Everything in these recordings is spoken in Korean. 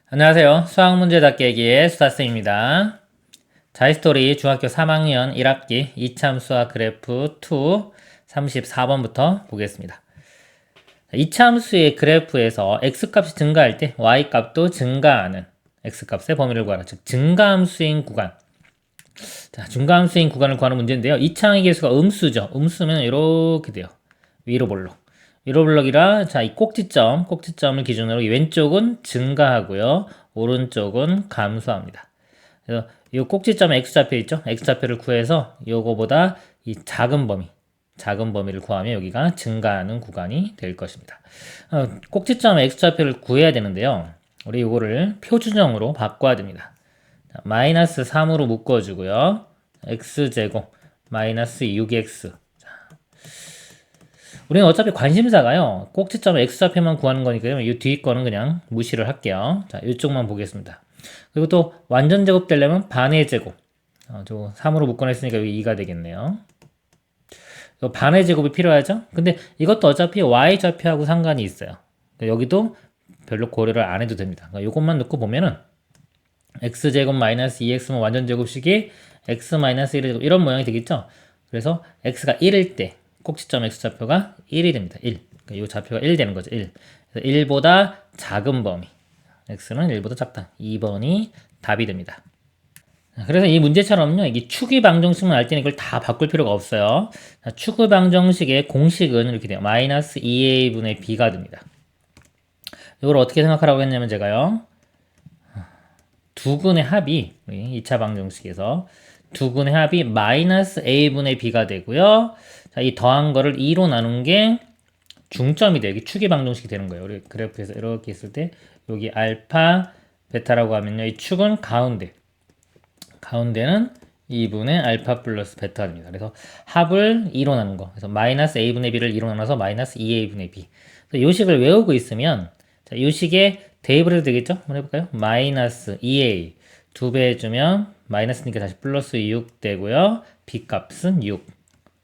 안녕하세요. 수학문제다 깨기의 수다쌤입니다. 자이스토리 중학교 3학년 1학기 이차함수와 그래프 2 34번부터 보겠습니다. 이차함수의 그래프에서 x값이 증가할 때 y값도 증가하는 x값의 범위를 구하라. 즉 증가함수인 구간. 자, 증가함수인 구간을 구하는 문제인데요. 이차항의 개수가 음수죠. 음수면 이렇게 돼요. 위로 볼록. 위로 볼록이라 자, 이 꼭지점을 기준으로 이 왼쪽은 증가하고요. 오른쪽은 감소합니다. 그래서 이 꼭지점에 x좌표 있죠? x좌표를 구해서 요거보다 이 작은 범위를 구하면 여기가 증가하는 구간이 될 것입니다. 꼭지점에 x좌표를 구해야 되는데요. 우리 요거를 표준형으로 바꿔야 됩니다. 자, 마이너스 3으로 묶어주고요. x제곱 마이너스 6x. 우리는 어차피 관심사가요. 꼭지점 x좌표만 구하는 거니까요. 이 뒤 거는 그냥 무시를 할게요. 자, 이쪽만 보겠습니다. 그리고 또 완전 제곱 되려면 반의 제곱. 저 3으로 묶어냈으니까 여기 2가 되겠네요. 반의 제곱이 필요하죠? 근데 이것도 어차피 y좌표하고 상관이 있어요. 그러니까 여기도 별로 고려를 안 해도 됩니다. 그러니까 이것만 넣고 보면은 x제곱 마이너스 2x면 완전 제곱식이 x 마이너스 1의 제곱 이런 모양이 되겠죠? 그래서 x가 1일 때 꼭지점 x좌표가 1이 됩니다. 1. 그러니까 이 좌표가 1 되는 거죠. 1. 그래서 1보다 작은 범위. x는 1보다 작다. 2번이 답이 됩니다. 그래서 이 문제처럼요, 이게 추기 방정식만 알 때는 이걸 다 바꿀 필요가 없어요. 추기 방정식의 공식은 이렇게 돼요. 마이너스 2a분의 b가 됩니다. 이걸 어떻게 생각하라고 했냐면 제가요, 두 근의 합이, 2차 방정식에서 두 근의 합이 마이너스 a분의 b가 되고요. 자, 이 더한 거를 2로 나눈 게 중점이 돼요. 이게 추기 방정식이 되는 거예요. 우리 그래프에서 이렇게 있을 때 여기 알파, 베타라고 하면요. 이 축은 가운데는 2분의 알파 플러스 베타가 됩니다. 그래서 합을 2로 나눈 거. 그래서 마이너스 a분의 b를 2로 나눠서 마이너스 2a분의 b. 그래서 요 식을 외우고 있으면 자, 요 식에 대입을 해도 되겠죠? 한번 해볼까요? 마이너스 2a 2배 해주면 마이너스니까 다시 플러스 6 되고요. b 값은 6.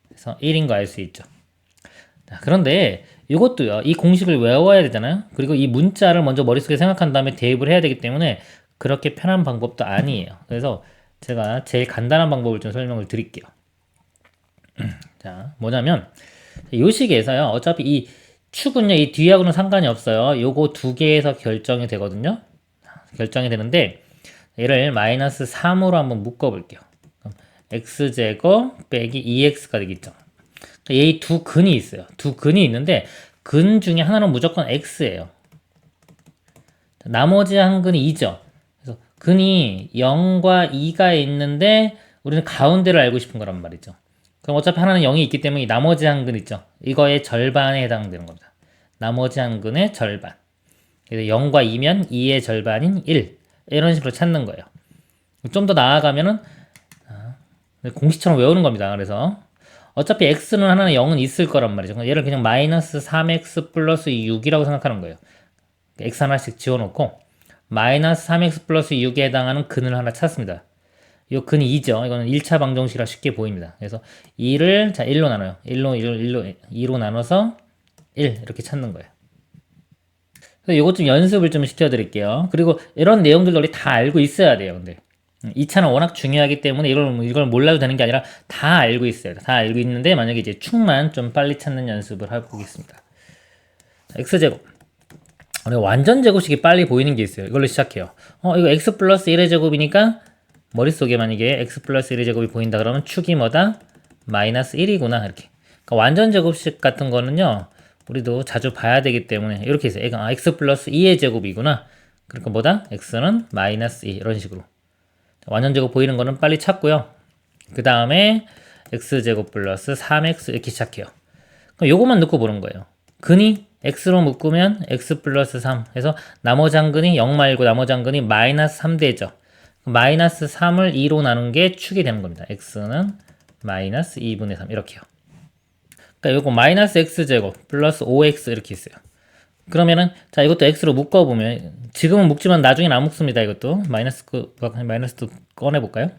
그래서 1인 거 알 수 있죠. 자, 그런데 이것도요. 이 공식을 외워야 되잖아요. 그리고 이 문자를 먼저 머릿속에 생각한 다음에 대입을 해야 되기 때문에 그렇게 편한 방법도 아니에요. 그래서 제가 제일 간단한 방법을 좀 설명을 드릴게요. 자, 뭐냐면 이 식에서요. 어차피 이 축은요. 이 뒤하고는 상관이 없어요. 요거 두 개에서 결정이 되거든요. 결정이 되는데 얘를 마이너스 3으로 한번 묶어볼게요. x제곱 빼기 2x가 되겠죠. 이 두 근이 있어요. 두 근이 있는데 근 중에 하나는 무조건 x예요. 나머지 한 근이 2죠. 그래서 근이 0과 2가 있는데 우리는 가운데를 알고 싶은 거란 말이죠. 그럼 어차피 하나는 0이 있기 때문에 이 나머지 한 근 있죠. 이거의 절반에 해당되는 겁니다. 나머지 한 근의 절반. 그래서 0과 2면 2의 절반인 1. 이런 식으로 찾는 거예요. 좀 더 나아가면은 공식처럼 외우는 겁니다. 그래서 어차피 x는 하나는 0은 있을 거란 말이죠. 얘를 그냥 마이너스 3x 플러스 6이라고 생각하는 거예요. x 하나씩 지워놓고 마이너스 3x 플러스 6에 해당하는 근을 하나 찾습니다. 이 근이 2죠. 이거는 1차 방정식이라 쉽게 보입니다. 그래서 2를 자 1로 나눠요. 2로 나눠서 1 이렇게 찾는 거예요. 그래서 이것 좀 연습을 좀 시켜드릴게요. 그리고 이런 내용들도 우리 다 알고 있어야 돼요. 근데 2차는 워낙 중요하기 때문에 이걸 몰라도 되는 게 아니라 다 알고 있어요. 다 알고 있는데 만약에 이제 축만 좀 빨리 찾는 연습을 해보겠습니다. x제곱. 완전 제곱식이 빨리 보이는 게 있어요. 이걸로 시작해요. 이거 x 플러스 1의 제곱이니까 머릿속에 만약에 x 플러스 1의 제곱이 보인다 그러면 축이 뭐다? 마이너스 1이구나 이렇게. 그러니까 완전 제곱식 같은 거는요. 우리도 자주 봐야 되기 때문에 이렇게 있어요. x 플러스 2의 제곱이구나. 그러니까 뭐다? x는 마이너스 2 이런 식으로. 완전 제곱 보이는 거는 빨리 찾고요. 그 다음에 x제곱 플러스 3x 이렇게 시작해요. 그럼 요것만 넣고 보는 거예요. 근이 x로 묶으면 x 플러스 3 해서 나머지 한 근이 0 말고 나머지 한 근이 마이너스 3 되죠. 마이너스 3을 2로 나눈 게 축이 되는 겁니다. x는 마이너스 2분의 3 이렇게요. 그러니까 요거 마이너스 x제곱 플러스 5x 이렇게 있어요. 그러면은 자 이것도 x로 묶어보면 지금은 묶지만 나중엔 안 묶습니다. 이것도 마이너스도 꺼내볼까요?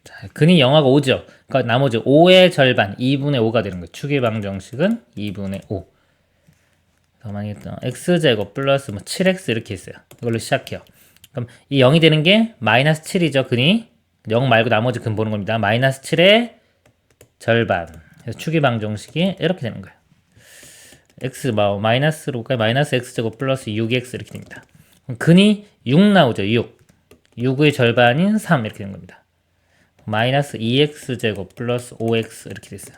자, 근이 0하고 5죠. 그러니까 나머지 5의 절반 2분의 5가 되는 거예요. 축의 방정식은 2분의 5. 만약에 x제곱 플러스 뭐 7x 이렇게 있어요. 이걸로 시작해요. 그럼 이 0이 되는 게 마이너스 7이죠. 근이 0 말고 나머지 근 보는 겁니다. 마이너스 7의 절반. 그래서 축의 방정식이 이렇게 되는 거예요. x 마이너스로 마이너스 x제곱 플러스 6x 이렇게 됩니다. 그럼 근이 6 나오죠. 6. 6의 절반인 3 이렇게 되는 겁니다. 마이너스 2x제곱 플러스 5x 이렇게 됐어요.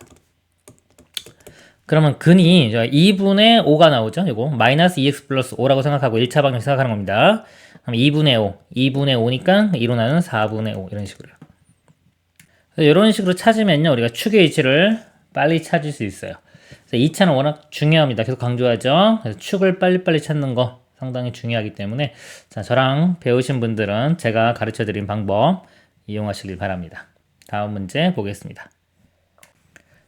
그러면 근이 2분의 5가 나오죠. 이거 마이너스 2x 플러스 5라고 생각하고 1차 방정 생각하는 겁니다. 그럼 2분의 5, 2분의 5니까 2로 나누는 4분의 5 이런 식으로요. 이런 식으로 찾으면요, 우리가 축의 위치를 빨리 찾을 수 있어요. 그래서 2차는 워낙 중요합니다. 계속 강조하죠. 그래서 축을 빨리빨리 찾는 거 상당히 중요하기 때문에 자, 저랑 배우신 분들은 제가 가르쳐드린 방법 이용하시길 바랍니다. 다음 문제 보겠습니다.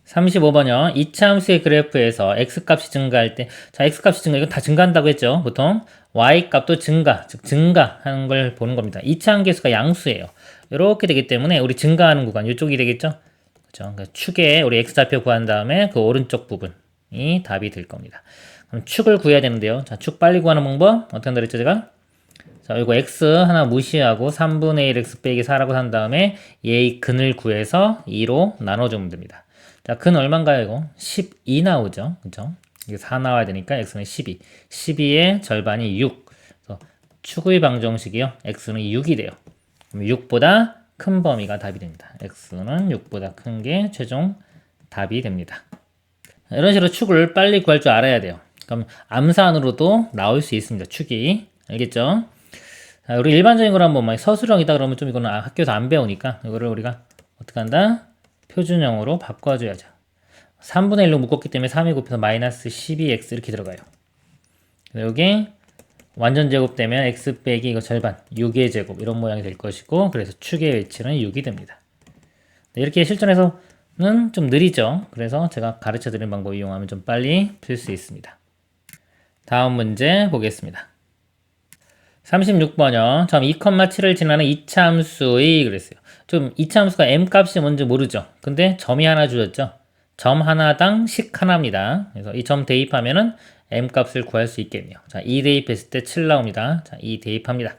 35번이요. 이차함수의 그래프에서 x값이 증가할 때, 자, x값이 증가, 이건 다 증가한다고 했죠. 보통 y값도 증가, 즉 증가하는 걸 보는 겁니다. 이차함계수가 양수예요. 이렇게 되기 때문에 우리 증가하는 구간, 이쪽이 되겠죠. 그렇죠. 그러니까 축에 우리 x좌표 구한 다음에 그 오른쪽 부분이 답이 될 겁니다. 그럼 축을 구해야 되는데요. 자, 축 빨리 구하는 방법 어떻게 한다 그랬죠, 제가? 자, 이거 x 하나 무시하고 3분의 1x 빼기 4라고 한 다음에 얘의 근을 구해서 2로 나눠주면 됩니다. 자, 근 얼마인가요, 이거? 12 나오죠. 그죠? 이게 4 나와야 되니까 x는 12. 12의 절반이 6. 그래서 축의 방정식이요. x는 6이 돼요. 그럼 6보다 큰 범위가 답이 됩니다. x는 6보다 큰 게 최종 답이 됩니다. 이런 식으로 축을 빨리 구할 줄 알아야 돼요. 그럼 암산으로도 나올 수 있습니다. 축이. 알겠죠? 자, 우리 일반적인 걸 한번 서술형이다 그러면 좀 이거는 학교에서 안 배우니까 이거를 우리가 어떻게 한다? 표준형으로 바꿔줘야죠. 3분의 1로 묶었기 때문에 3이 곱해서 마이너스 12x 이렇게 들어가요. 여기 완전 제곱되면 x 빼기 이거 절반 6의 제곱 이런 모양이 될 것이고 그래서 축의 위치는 6이 됩니다. 이렇게 실전에서는 좀 느리죠. 그래서 제가 가르쳐 드린 방법 이용하면 좀 빨리 풀 수 있습니다. 다음 문제 보겠습니다. 36번이요. 처음 2,7을 지나는 2차 함수의 그랬어요. 좀 2차 함수가 m 값이 뭔지 모르죠. 근데 점이 하나 주어졌죠. 점 하나당 식 하나입니다. 그래서 이 점 대입하면은 m 값을 구할 수 있겠네요. 자, 2 대입했을 때 7 나옵니다. 자, 2 대입합니다.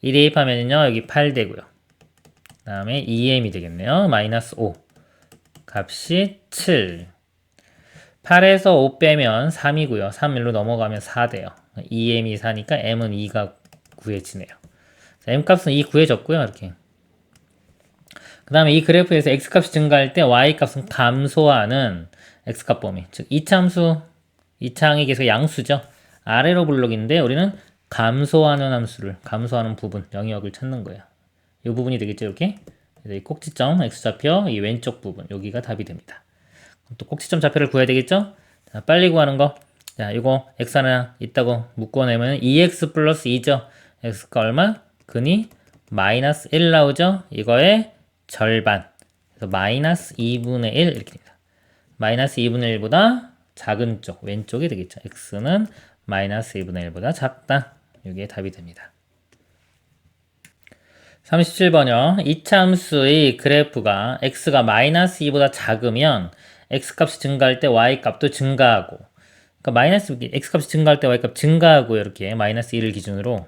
2 대입하면은요, 여기 8 되고요. 그 다음에 2m이 되겠네요. 마이너스 5. 값이 7. 8에서 5 빼면 3이고요. 3 1로 넘어가면 4 돼요. 2m이 4니까 m은 2가 구해지네요. 자, m값은 2 구해졌고요. 이렇게. 그 다음에 이 그래프에서 x값이 증가할 때 y값은 감소하는 x값 범위. 즉, 이차함수, 이차항의 계속 양수죠. 아래로 블록인데 우리는 감소하는 함수를, 감소하는 부분, 영역을 찾는 거예요. 이 부분이 되겠죠. 이렇게. 그래서 이 꼭지점, x좌표, 이 왼쪽 부분, 여기가 답이 됩니다. 또 꼭지점 좌표를 구해야 되겠죠. 자, 빨리 구하는 거. 자, 이거 x 하나 있다고 묶어내면 2x 플러스 2죠. x가 얼마? 근이 마이너스 1 나오죠. 이거의 절반. 그래서 마이너스 2분의 1 이렇게 됩니다. 마이너스 2분의 1보다 작은 쪽, 왼쪽이 되겠죠. x는 마이너스 2분의 1보다 작다. 이게 답이 됩니다. 37번이요. 이차함수의 그래프가 x가 마이너스 2보다 작으면 x값이 증가할 때 y값도 증가하고, 그러니까 마이너스 x값이 증가할 때 y값 증가하고 이렇게 마이너스 1을 기준으로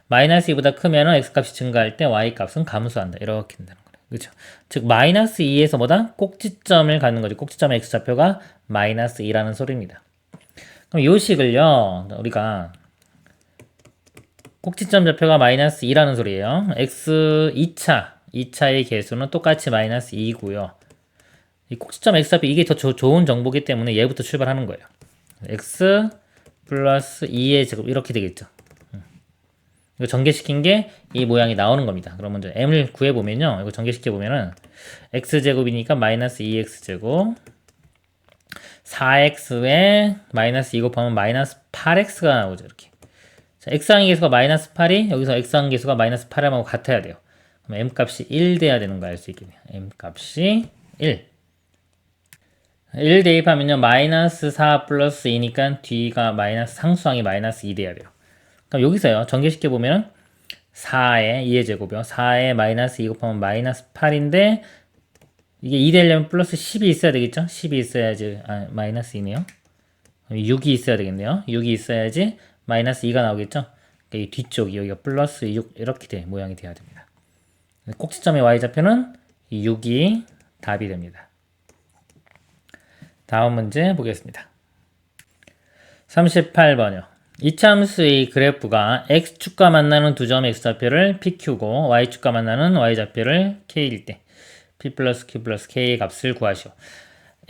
마이너스 2보다 크면은 x값이 증가할 때 y값은 감소한다. 이렇게 된다는 거예요. 그렇죠? 즉 마이너스 2에서 뭐다? 꼭지점을 갖는 거죠. 꼭지점의 x좌표가 마이너스 2라는 소리입니다. 그럼 이 식을요. 우리가 꼭지점 좌표가 마이너스 2라는 소리예요. x 2차의 개수는 똑같이 마이너스 2고요. 이 꼭지점 x좌표 이게 더 좋은 정보기 때문에 얘부터 출발하는 거예요. x 플러스 2의 제곱 이렇게 되겠죠. 이거 전개시킨 게 이 모양이 나오는 겁니다. 그럼 먼저 m을 구해보면요. 이거 전개시켜 보면은 x제곱이니까 마이너스 2x제곱 4x에 마이너스 2 곱하면 마이너스 8x가 나오죠. 이렇게. 자, x항의 개수가 마이너스 8이 여기서 x항 개수가 마이너스 8하고 같아야 돼요. 그럼 m값이 1 돼야 되는 거 알 수 있겠네요. m값이 1. 1 대입하면요. 마이너스 4 플러스 2니까 뒤가 마이너스 상수항이 마이너스 2 돼야 돼요. 그럼 여기서요. 전개시켜보면 4의 2의 제곱이요. 4의 마이너스 2 곱하면 마이너스 8인데 이게 2 되려면 플러스 10이 있어야 되겠죠? 10이 있어야지 마이너스 2네요. 6이 있어야 되겠네요. 6이 있어야지 마이너스 2가 나오겠죠. 그러니까 이 뒤쪽이 여기가 플러스 6 이렇게 모양이 돼야 됩니다. 꼭지점의 y좌표는 6이 답이 됩니다. 다음 문제 보겠습니다. 38번이요. 이차함수의 그래프가 x축과 만나는 두 점의 x좌표를 pq고 y축과 만나는 y좌표를 k일 때 p 플러스 q 플러스 k의 값을 구하시오.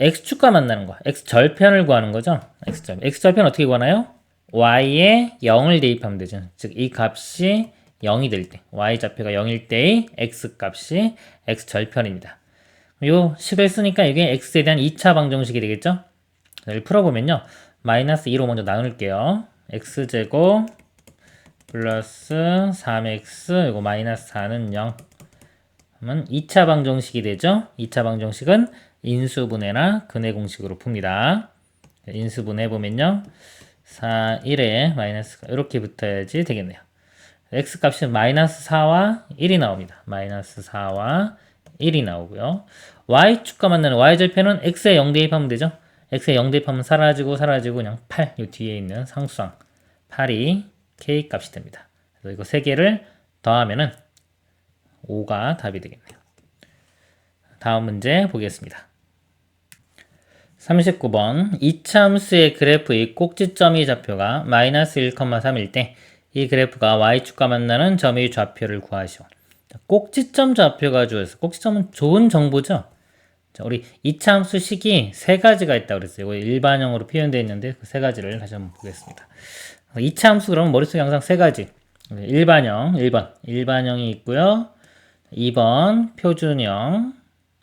x축과 만나는 거, x절편을 구하는 거죠. x절편 어떻게 구하나요? y에 0을 대입하면 되죠. 즉 이 값이 0이 될 때, y좌표가 0일 때의 x값이 x절편입니다. 요 식을 쓰니까 이게 x에 대한 2차 방정식이 되겠죠? 여기 풀어보면요. 마이너스 2로 먼저 나눌게요. x제곱 플러스 3x 이거 마이너스 4는 0 그러면 2차 방정식이 되죠. 2차 방정식은 인수분해나 근해 공식으로 풉니다. 인수분해 보면요. 4, 1에 마이너스가 이렇게 붙어야지 되겠네요. x값이 마이너스 4와 1이 나옵니다. 마이너스 4와 1이 나오고요. y축과 만나는 y절편은 x에 0 대입하면 되죠. x에 0 대입하면 사라지고 그냥 8, 이 뒤에 있는 상수항 8이 k값이 됩니다. 그래서 이거 3개를 더하면은 5가 답이 되겠네요. 다음 문제 보겠습니다. 39번 이차함수의 그래프의 꼭지점의 좌표가 마이너스 1,3일 때 이 그래프가 y축과 만나는 점의 좌표를 구하시오. 꼭지점 좌표가 주어졌어요. 꼭지점은 좋은 정보죠. 자, 우리 이차함수 식이 세 가지가 있다고 그랬어요. 이거 일반형으로 표현되어 있는데 그 세 가지를 다시 한번 보겠습니다. 이차함수 그러면 머릿속에 항상 세 가지. 일반형, 1번 일반형이 있고요. 2번 표준형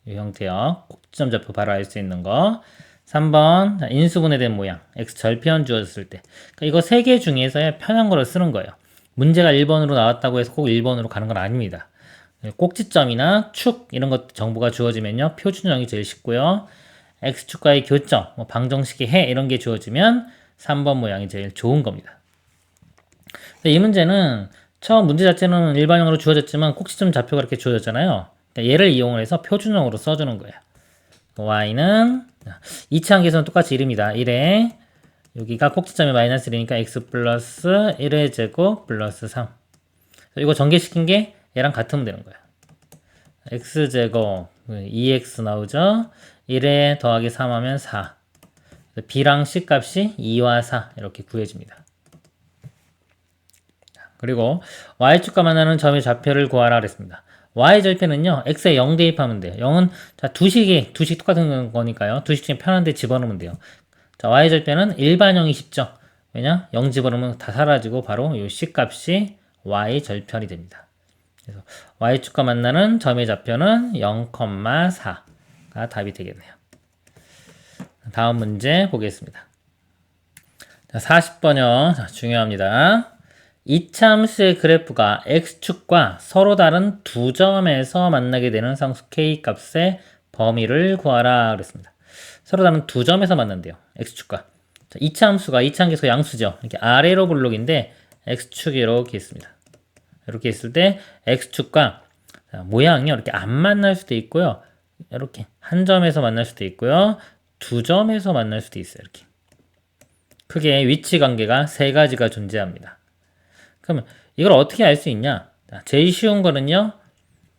이 형태요. 꼭지점 좌표 바로 알 수 있는 거. 3번 인수분해된 모양 x절편 주어졌을 때. 그러니까 이거 세 개 중에서 편한 거를 쓰는 거예요. 문제가 1번으로 나왔다고 해서 꼭 1번으로 가는 건 아닙니다. 꼭지점이나 축 이런 것 정보가 주어지면요. 표준형이 제일 쉽고요. x축과의 교점, 방정식의 해 이런 게 주어지면 3번 모양이 제일 좋은 겁니다. 이 문제는 처음 문제 자체는 일반형으로 주어졌지만 꼭지점 좌표가 이렇게 주어졌잖아요. 그러니까 얘를 이용해서 표준형으로 써주는 거예요. y는 2차 함수는 똑같이 1입니다. 1에 여기가 꼭지점이 마이너스 1이니까 x 플러스 1의 제곱 플러스 3. 이거 전개시킨 게 얘랑 같으면 되는 거예요. x제곱 2x 나오죠. 1에 더하기 3 하면 4. b랑 c 값이 2와 4 이렇게 구해집니다. 그리고 y축과 만나는 점의 좌표를 구하라 그랬습니다. y절편은요. x에 0 대입하면 돼요. 0은 자, 두식 똑같은 거니까요. 두식 중에 편한데 집어넣으면 돼요. 자, y절편은 일반형이 쉽죠. 왜냐? 0 집어넣으면 다 사라지고 바로 이 c값이 y절편이 됩니다. 그래서 y축과 만나는 점의 좌표는 0,4가 답이 되겠네요. 다음 문제 보겠습니다. 자, 40번이요. 자, 중요합니다. 이차함수의 그래프가 x축과 서로 다른 두 점에서 만나게 되는 상수 k값의 범위를 구하라 그랬습니다. 서로 다른 두 점에서 만난대요. x축과. 이차함수가 이차함계수 양수죠. 이렇게 아래로 블록인데 x축이 이렇게 있습니다. 이렇게 있을 때 x축과 모양이 이렇게 안 만날 수도 있고요. 이렇게 한 점에서 만날 수도 있고요. 두 점에서 만날 수도 있어요. 이렇게. 크게 위치 관계가 세 가지가 존재합니다. 그러면 이걸 어떻게 알 수 있냐? 제일 쉬운 거는요.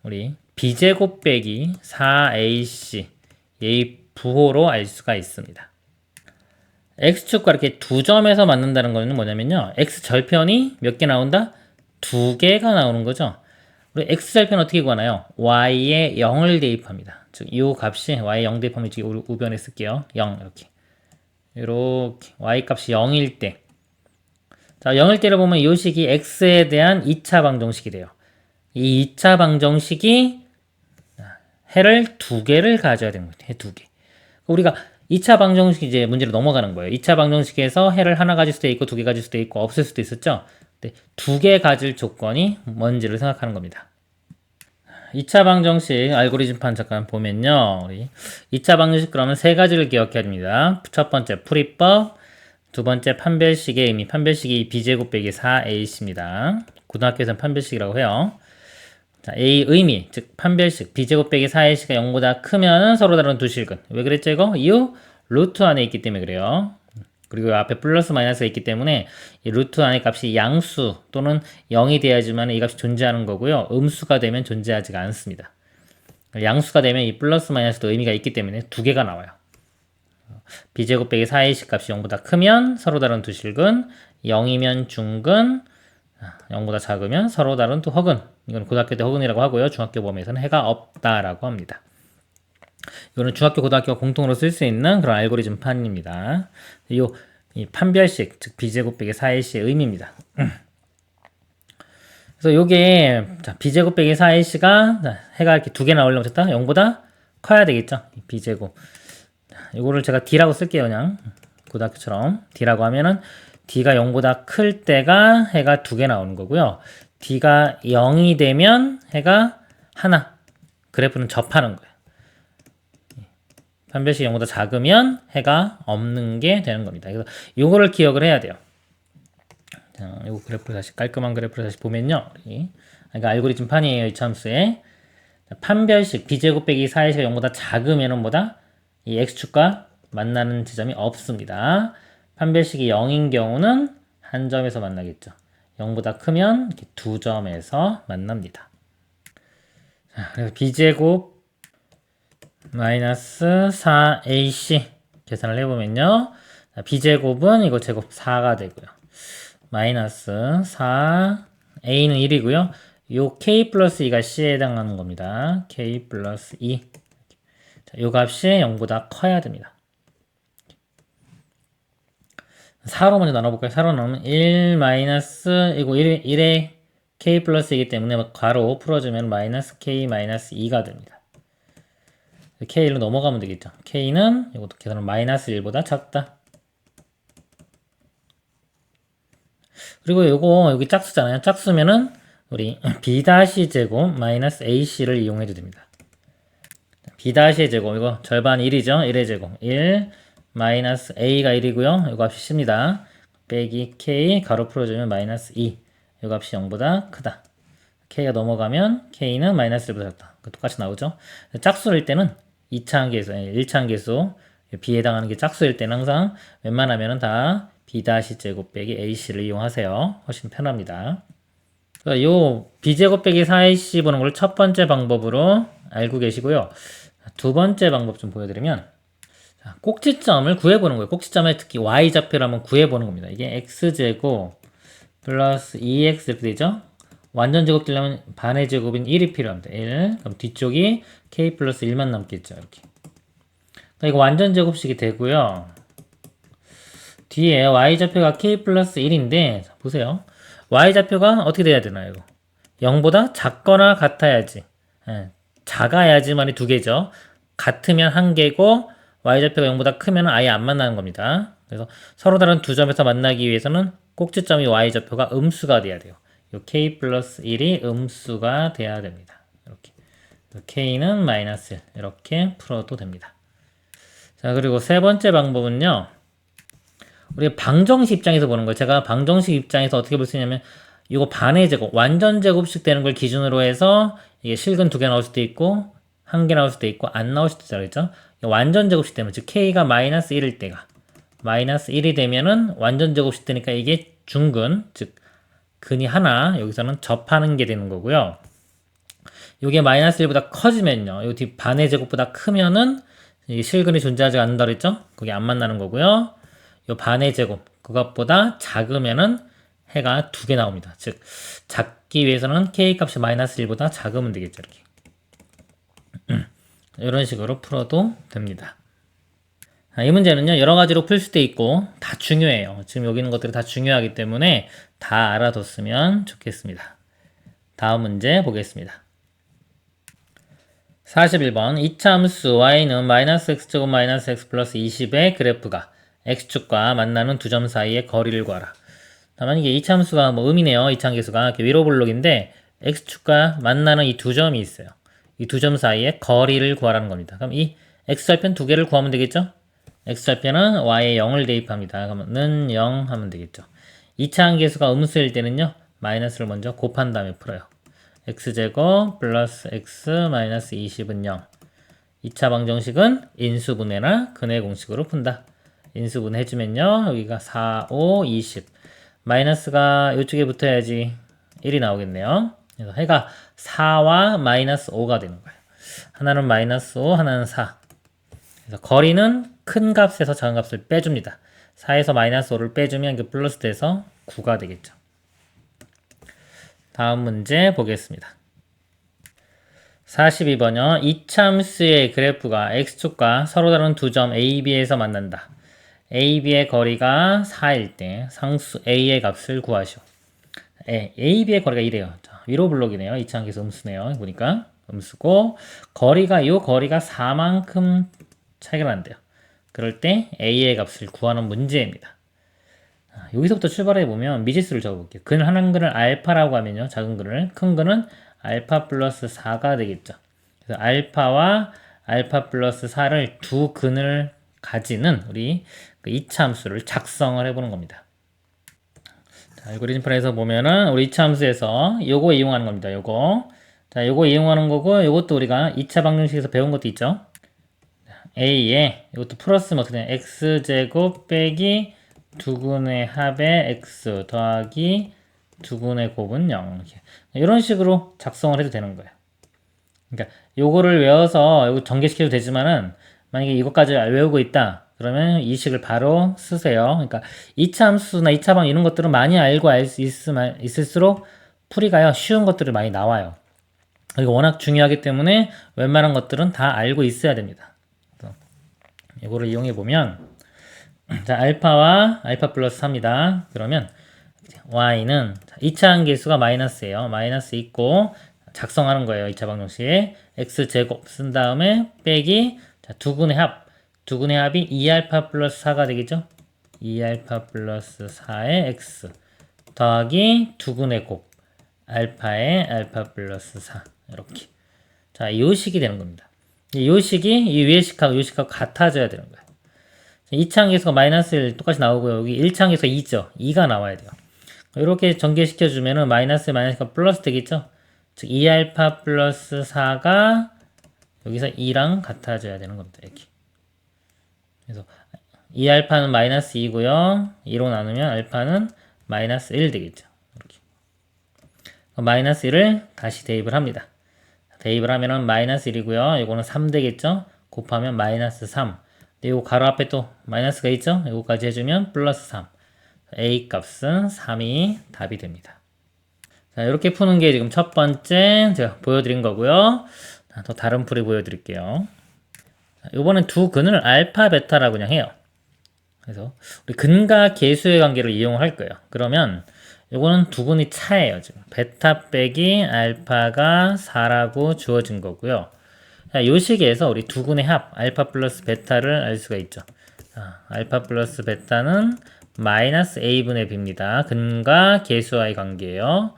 우리 b제곱 빼기 4ac 이 부호로 알 수가 있습니다. x축과 이렇게 두 점에서 만난다는 거는 뭐냐면요. x절편이 몇 개 나온다? 두 개가 나오는 거죠. 우리 x절편 어떻게 구하나요? y에 0을 대입합니다. 즉 이 값이 y에 0 대입하면 지금 우변에 쓸게요. 0 이렇게 y 값이 0일 때 자, 0일 때를 보면 이 식이 x에 대한 2차 방정식이 돼요. 이 2차 방정식이 해를 두 개를 가져야 되는 거예요. 해 두 개. 우리가 2차 방정식 이제 문제로 넘어가는 거예요. 2차 방정식에서 해를 하나 가질 수도 있고 두 개 가질 수도 있고 없을 수도 있었죠. 두 개 가질 조건이 뭔지를 생각하는 겁니다. 2차 방정식 알고리즘판 잠깐 보면요. 우리 2차 방정식 그러면 세 가지를 기억해야 됩니다. 첫 번째 풀이법, 두 번째 판별식의 의미, 판별식이 b제곱 빼기 4ac입니다. 고등학교에서는 판별식이라고 해요. 자, A 의미, 즉 판별식 b제곱 빼기 4ac가 0보다 크면 서로 다른 두 실근. 왜 그랬죠 이거? 이유? 루트 안에 있기 때문에 그래요. 그리고 앞에 플러스 마이너스가 있기 때문에 이 루트 안의 값이 양수 또는 0이 돼야지만 이 값이 존재하는 거고요. 음수가 되면 존재하지가 않습니다. 양수가 되면 이 플러스 마이너스도 의미가 있기 때문에 두 개가 나와요. b제곱 빼기 4ac 값이 0보다 크면 서로 다른 두 실근, 0이면 중근, 0보다 작으면 서로 다른 두 허근. 이건 고등학교 때 허근이라고 하고요. 중학교 범위에서는 해가 없다라고 합니다. 이거는 중학교, 고등학교가 공통으로 쓸 수 있는 그런 알고리즘 판입니다. 이 판별식, 즉 b제곱 빼기 4ac의 의미입니다. 그래서 요게 b제곱 빼기 4ac가 해가 이렇게 두 개 나오려면 됐다. 0보다 커야 되겠죠. b제곱. 이거를 제가 d라고 쓸게요. 그냥 고등학교처럼 d라고 하면은 d가 0보다 클 때가 해가 두 개 나오는 거고요. d가 0이 되면 해가 하나. 그래프는 접하는 거예요. 판별식이 0보다 작으면 해가 없는 게 되는 겁니다. 그래서 요거를 기억을 해야 돼요. 자, 요거 그래프를 다시 깔끔한 그래프를 다시 보면요. 그러니까 알고리즘 판이에요. 이 함수에 판별식 b제곱 빼기 4ac가 0보다 작으면은 뭐다? 이 x축과 만나는 지점이 없습니다. 판별식이 0인 경우는 한 점에서 만나겠죠. 0보다 크면 이렇게 두 점에서 만납니다. 자, 그래서 b제곱 마이너스 4ac 계산을 해보면요. b제곱은 이거 제곱 4가 되고요. 마이너스 4 a는 1이고요. 요 k 플러스 2가 c에 해당하는 겁니다. k 플러스 2. 자, 요 값이 0보다 커야 됩니다. 4로 먼저 나눠볼까요? 4로 나누면 1 마이너스 이거 1에 k 플러스 이기 때문에 괄호 풀어주면 마이너스 k 마이너스 2가 됩니다. k로 넘어가면 되겠죠. k는 이것도 계산은 마이너스 1보다 작다. 그리고 요거 여기 짝수잖아요. 짝수면은 우리 b-제곱 마이너스 ac를 이용해도 됩니다. b-의 제곱 이거 절반 1이죠. 1의 제곱 1 마이너스 a가 1이고요. 이거 값이 c입니다. 빼기 k 가로 풀어주면 마이너스 2. 이 값이 0보다 크다. k가 넘어가면 k는 마이너스 1보다 작다. 똑같이 나오죠. 짝수일 때는 2차 함계수, 1차 함계수 b에 해당하는 게 짝수일 때는 항상 웬만하면 다 b-제곱 빼기 ac를 이용하세요. 훨씬 편합니다. 요 b제곱 빼기 4ac 보는 걸 첫 번째 방법으로 알고 계시고요. 두 번째 방법 좀 보여드리면 꼭지점을 구해보는 거예요. 꼭지점에 특히 y좌표를 한번 구해보는 겁니다. 이게 x제곱 플러스 2x 이렇게 되죠. 완전 제곱 되려면 반의 제곱인 1이 필요합니다. 1. 그럼 뒤쪽이 k 플러스 1만 남겠죠. 이렇게. 이거 완전 제곱식이 되고요. 뒤에 y좌표가 k 플러스 1인데 보세요. y좌표가 어떻게 돼야 되나요? 이거? 0보다 작거나 같아야지. 작아야지만이 두 개죠. 같으면 한 개고 y좌표가 0보다 크면 아예 안 만나는 겁니다. 그래서 서로 다른 두 점에서 만나기 위해서는 꼭지점이 y좌표가 음수가 돼야 돼요. 이 k 플러스 1이 음수가 돼야 됩니다. 이렇게. k는 마이너스 1 이렇게 풀어도 됩니다. 자, 그리고 세 번째 방법은요. 우리가 방정식 입장에서 보는 거예요. 제가 방정식 입장에서 어떻게 볼 수 있냐면 이거 반의 제곱, 완전 제곱식 되는 걸 기준으로 해서 이게 실근 두 개 나올 수도 있고 한 개 나올 수도 있고 안 나올 수도 있다고 했죠. 완전 제곱식 되면 즉 k가 마이너스 1일 때가 마이너스 1이 되면은 완전 제곱식 되니까 이게 중근, 즉 근이 하나 여기서는 접하는 게 되는 거고요. 이게 마이너스 1보다 커지면요. 이 뒤 반의 제곱보다 크면은 이게 실근이 존재하지 않는다 그랬죠? 그게 안 만나는 거고요. 이 반의 제곱 그것보다 작으면은 해가 두 개 나옵니다. 즉 작기 위해서는 k 값이 마이너스 1보다 작으면 되겠죠. 이렇게. 이런 식으로 풀어도 됩니다. 이 문제는요 여러 가지로 풀 수도 있고 다 중요해요. 지금 여기 있는 것들이 다 중요하기 때문에 다 알아뒀으면 좋겠습니다. 다음 문제 보겠습니다. 41번 이차함수 y는 마이너스 x제곱 마이너스 x 플러스 20의 그래프가 x축과 만나는 두 점 사이의 거리를 구하라. 다만 이게 이차함수가 뭐 의미네요. 이차함계수가 이렇게 위로 볼록인데 x축과 만나는 이 두 점이 있어요. 이 두 점 사이의 거리를 구하라는 겁니다. 그럼 이 x절편 두 개를 구하면 되겠죠? x절편은 y에 0을 대입합니다. 그러면 는 0 하면 되겠죠. 2차 함계수가 음수일 때는요. 마이너스를 먼저 곱한 다음에 풀어요. x제곱 플러스 x 마이너스 20은 0. 2차 방정식은 인수분해나 근해 공식으로 푼다. 인수분 해주면요. 여기가 4, 5, 20. 마이너스가 이쪽에 붙어야지 1이 나오겠네요. 그래서 해가 4와 마이너스 5가 되는 거예요. 하나는 마이너스 5, 하나는 4. 그래서 거리는 큰 값에서 작은 값을 빼줍니다. 4에서 마이너스 5를 빼주면 이게 플러스 돼서 9가 되겠죠. 다음 문제 보겠습니다. 42번요. 이참수의 그래프가 x축과 서로 다른 두 점 A, B에서 만난다. A, B의 거리가 4일 때 상수 A의 값을 구하시오. A, B의 거리가 이래요. 자, 위로 블록이네요. 이차함계수 음수네요. 보니까 음수고 거리가 요 거리가 4만큼 차이가 난대요. 그럴 때 A의 값을 구하는 문제입니다. 여기서부터 출발해 보면 미지수를 적어볼게요. 근 하는 근을 알파라고 하면요. 작은 근을 큰 근은 알파 플러스 4가 되겠죠. 그래서 알파와 알파 플러스 4를 두 근을 가지는 우리 그 이차함수를 작성을 해보는 겁니다. 자, 알고리즘판에서 보면은 우리 이차함수에서 요거 이용하는 겁니다. 요거. 자, 요거 이용하는 거고 요것도 우리가 2차 방정식에서 배운 것도 있죠. A에 이것도 플러스면 어떻게 되냐. x제곱 빼기 두근의 합의 x 더하기 두근의 곱은 0. 이런 식으로 작성을 해도 되는 거예요. 그러니까 요거를 외워서 요거 전개시켜도 되지만은 만약에 이것까지 외우고 있다. 그러면 이 식을 바로 쓰세요. 그러니까 2차 함수나 2차 방 이런 것들은 많이 알고 알 수 있을수록 풀이가요. 쉬운 것들이 많이 나와요. 이거 워낙 중요하기 때문에 웬만한 것들은 다 알고 있어야 됩니다. 이거를 이용해 보면 자, 알파와 알파 플러스 4입니다. 그러면 y는 2차 함계수가 마이너스예요. 마이너스 있고 작성하는 거예요. 2차 방정식에 x제곱 쓴 다음에 빼기 자, 두근의 합. 두근의 합이 2알파 플러스 4가 되겠죠? 2알파 플러스 4의 x 더하기 두근의 곱 알파의 알파 플러스 4 이렇게 자, 이 식이 되는 겁니다. 이 식이 이 위의 식하고 이 식하고 같아져야 되는 거예요. 2차 함계수가 마이너스 1 똑같이 나오고요. 여기 1차 함계수가 2죠. 2가 나와야 돼요. 이렇게 전개시켜주면은 마이너스 마이너스가 플러스 되겠죠? 즉 2알파 플러스 4가 여기서 2랑 같아져야 되는 겁니다. 이렇게. 그래서 2알파는 마이너스 2고요. 2로 나누면 알파는 마이너스 1 되겠죠. 이렇게. 마이너스 1을 다시 대입을 합니다. 대입을 하면은 마이너스 1이고요. 이거는 3 되겠죠? 곱하면 마이너스 3. 이거 가로 앞에 또 마이너스가 있죠? 이거까지 해주면 플러스 3. A 값은 3이 답이 됩니다. 자, 이렇게 푸는 게 지금 첫 번째 제가 보여드린 거고요. 자, 또 다른 풀이 보여드릴게요. 이번엔 두 근을 알파, 베타라고 그냥 해요. 그래서 우리 근과 계수의 관계를 이용할 거예요. 그러면 이거는 두 근이 차예요. 지금 베타 빼기 알파가 4라고 주어진 거고요. 자, 요 식에서 우리 두 근의 합 알파 플러스 베타를 알 수가 있죠. 자, 알파 플러스 베타는 마이너스 a분의 b입니다. 근과 계수와의 관계예요.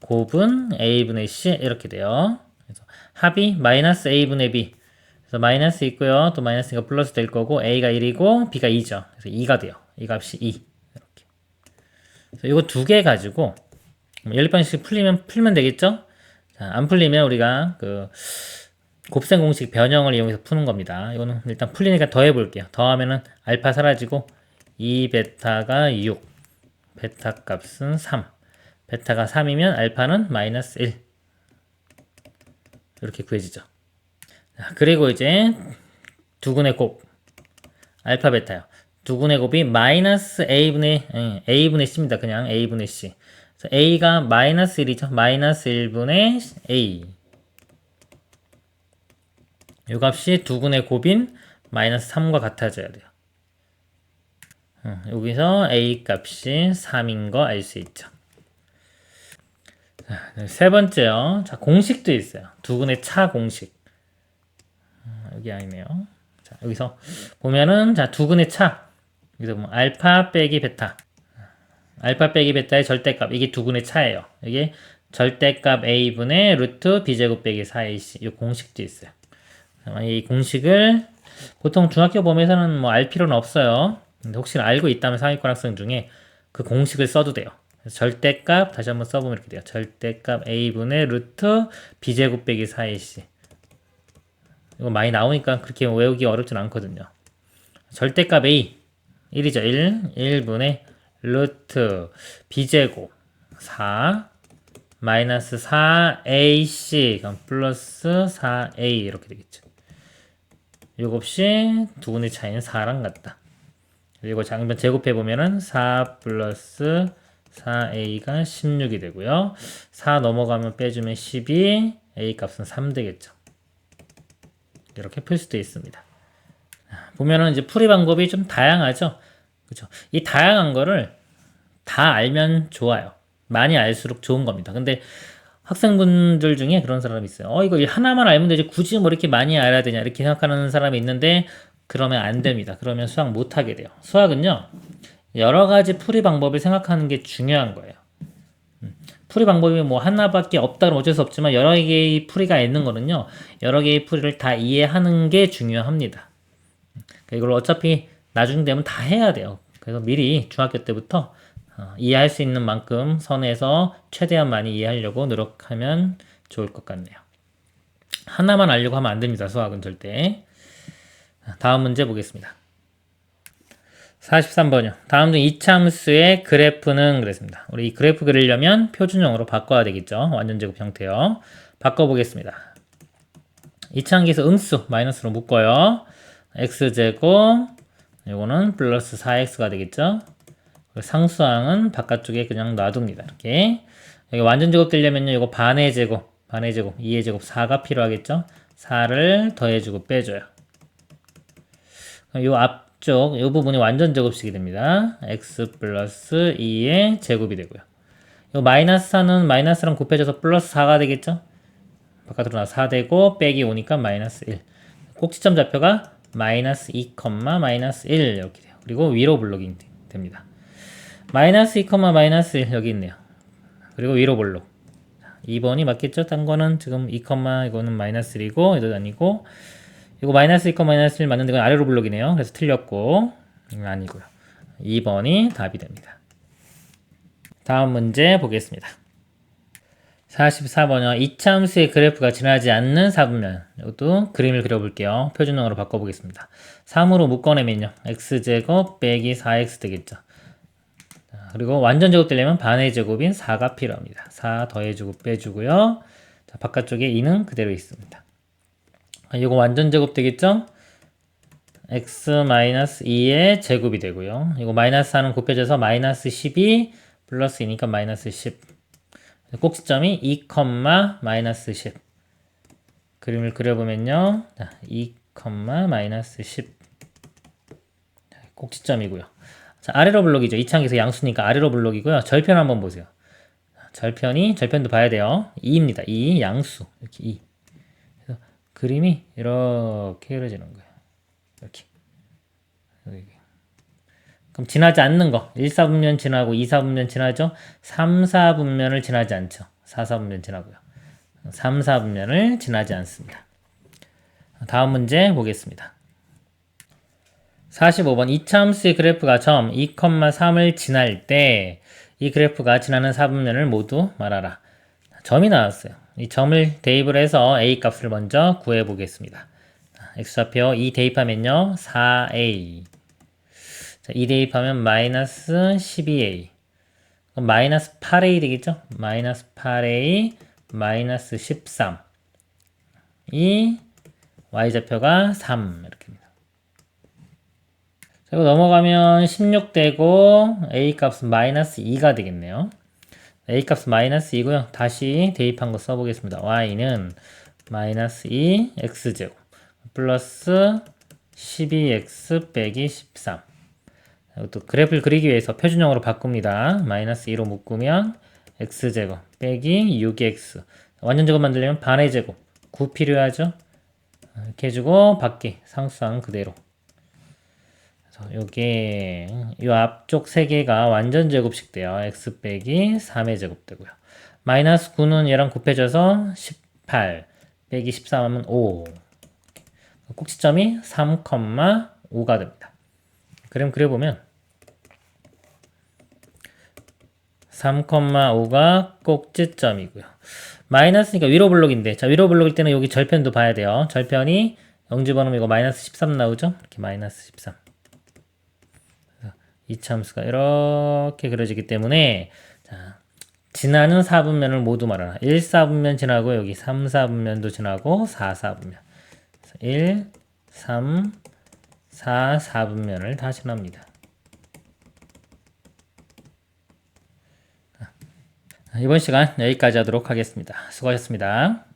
곱은 a분의 c 이렇게 돼요. 그래서 합이 마이너스 a분의 b. 그래서 마이너스 있고요. 또 마이너스가 플러스 될 거고 a가 1이고 b가 2죠. 그래서 2가 돼요. 이 값이 2. 이렇게. 그래서 이거 두 개 가지고 연립방식 풀면 되겠죠? 자, 안 풀리면 우리가 그 곱셈 공식 변형을 이용해서 푸는 겁니다. 이거는 일단 풀리니까 더해 볼게요. 더하면은 알파 사라지고 2베타가 6. 베타 값은 3. 베타가 3이면 알파는 마이너스 1. 이렇게 구해지죠. 자, 그리고 이제 두근의 곱 알파 베타요. 두근의 곱이 마이너스 a분의 c입니다. 그냥 a분의 c. 그래서 a가 마이너스 1이죠. 마이너스 1분의 a. 이 값이 두근의 곱인 마이너스 3과 같아져야 돼요. 여기서 a 값이 3인 거 알 수 있죠. 자, 세 번째요. 자, 공식도 있어요. 두근의 차 공식. 여기 아니네요. 자, 여기서 보면은 자, 두근의 차. 여기서 보면 알파 빼기 베타. 알파 빼기 베타의 절대값. 이게 두근의 차예요. 이게 절대값 a분의 루트 b제곱 빼기 4ac. 이 공식도 있어요. 이 공식을 보통 중학교 범위에서는 뭐 알 필요는 없어요. 근데 혹시 알고 있다면 상위권 학생 중에 그 공식을 써도 돼요. 절대값 다시 한번 써보면 이렇게 돼요. 절대값 a분의 루트 b제곱 빼기 4ac. 이거 많이 나오니까 그렇게 외우기 어렵진 않거든요. 절대값 a 1이죠. 1분의 루트 b제곱 4 마이너스 4ac 그럼 플러스 4a 이렇게 되겠죠. 이것이 두 분의 차이는 4랑 같다. 그리고 장변 제곱해보면은 4 플러스 4a가 16이 되고요. 4 넘어가면 빼주면 12, a 값은 3 되겠죠. 이렇게 풀 수도 있습니다. 보면은 이제 풀이 방법이 좀 다양하죠. 그죠? 이 다양한 거를 다 알면 좋아요. 많이 알수록 좋은 겁니다. 근데 학생분들 중에 그런 사람이 있어요. 이거 하나만 알면 되지 굳이 뭐 이렇게 많이 알아야 되냐 이렇게 생각하는 사람이 있는데 그러면 안 됩니다. 그러면 수학 못 하게 돼요. 수학은요. 여러 가지 풀이 방법을 생각하는 게 중요한 거예요. 풀이 방법이 뭐 하나밖에 없다면 어쩔 수 없지만 여러 개의 풀이가 있는 거는요. 여러 개의 풀이를 다 이해하는 게 중요합니다. 이걸 어차피 나중 되면 다 해야 돼요. 그래서 미리 중학교 때부터 이해할 수 있는 만큼 선에서 최대한 많이 이해하려고 노력하면 좋을 것 같네요. 하나만 알려고 하면 안 됩니다. 수학은 절대. 다음 문제 보겠습니다. 43번이요. 다음 중 이차함수의 그래프는 그랬습니다. 우리 이 그래프 그리려면 표준형으로 바꿔야 되겠죠. 완전제곱 형태요. 바꿔보겠습니다. 이차함기에서 응수 마이너스로 묶어요. x제곱 이거는 플러스 4x가 되겠죠. 상수항은 바깥쪽에 그냥 놔둡니다. 이렇게 여기 완전제곱 되려면요. 이거 반의 제곱 2의 제곱 4가 필요하겠죠. 4를 더해주고 빼줘요. 이 앞쪽 이 부분이 완전제곱식이 됩니다. x 플러스 2의 제곱이 되고요. 이 마이너스 4는 마이너스랑 곱해져서 플러스 4가 되겠죠. 바깥으로 나 4 되고 빼기 오니까 마이너스 1. 꼭지점 좌표가 마이너스 2, 마이너스 1 이렇게 돼요. 그리고 위로 블록이 됩니다. 마이너스 2, 마이너스 1 여기 있네요. 그리고 위로 블록 2번이 맞겠죠? 딴 거는 지금 2, 이거는 마이너스 1이고 이도 아니고 이거 마이너스 2, 마이너스 1 맞는데 이건 아래로 블록이네요. 그래서 틀렸고 이건 아니고요. 2번이 답이 됩니다. 다음 문제 보겠습니다. 44번이요. 이차함수의 그래프가 지나지 않는 사분면 이것도 그림을 그려볼게요. 표준형으로 바꿔보겠습니다. 3으로 묶어내면요. x제곱 빼기 4x 되겠죠. 그리고 완전제곱 되려면 반의 제곱인 4가 필요합니다. 4 더해주고 빼주고요. 자, 바깥쪽에 2는 그대로 있습니다. 이거 완전제곱 되겠죠? x-2의 제곱이 되고요. 이거 마이너스 4는 곱해져서 마이너스 12 플러스 2니까 마이너스 10. 꼭지점이 2, 마이너스 10. 그림을 그려보면요. 자, 2, 마이너스 10. 꼭지점이고요. 자, 아래로 블록이죠. 이차함기에서 양수니까 아래로 블록이고요. 절편 한번 보세요. 절편도 봐야 돼요. 2입니다. 2 양수. 이렇게 2. 그래서 그림이 이렇게 그려지는 거예요. 이렇게. 그럼 지나지 않는 거 1, 4분면 지나고 2, 4분면 지나죠. 3, 4분면을 지나지 않죠. 4, 4분면 지나고요. 3, 4분면을 지나지 않습니다. 다음 문제 보겠습니다. 45번 이차함수의 그래프가 점 2, 3을 지날 때 이 그래프가 지나는 4분면을 모두 말하라. 점이 나왔어요. 이 점을 대입을 해서 a 값을 먼저 구해 보겠습니다. x좌표 2 대입하면요 4a. 자, 2 대입하면 마이너스 12a. 그럼 마이너스 8a 되겠죠? 마이너스 8a 마이너스 13. 이 y좌표가 3 이렇게입니다. 그리고 넘어가면 16 되고 a 값은 마이너스 2가 되겠네요. a 값은 마이너스 2고요. 다시 대입한 거 써보겠습니다. y는 마이너스 2 x제곱 플러스 12x 빼기 13. 또 그래프를 그리기 위해서 표준형으로 바꿉니다. 마이너스 2로 묶으면 x제곱 빼기 6x. 완전제곱 만들려면 반의 제곱 9 필요하죠. 이렇게 해주고 밖에 상수항 그대로. 요게 요 앞쪽 세 개가 완전 제곱식 돼요. x 빼기 3의 제곱 되고요. 마이너스 9는 얘랑 곱해져서 18 빼기 13 하면 5. 꼭지점이 3,5가 됩니다. 그럼 그려보면 3,5가 꼭지점이고요. 마이너스니까 위로 블록인데 자 위로 블록일 때는 여기 절편도 봐야 돼요. 절편이 0 집어넣으면 이거 마이너스 13 나오죠? 이렇게 마이너스 13. 이차함수가 이렇게 그려지기 때문에 자, 지나는 4분면을 모두 말하라. 1, 4분면 지나고 여기 3, 4분면도 지나고 4, 4분면. 1, 3, 4, 4분면을 다 지납니다. 이번 시간 여기까지 하도록 하겠습니다. 수고하셨습니다.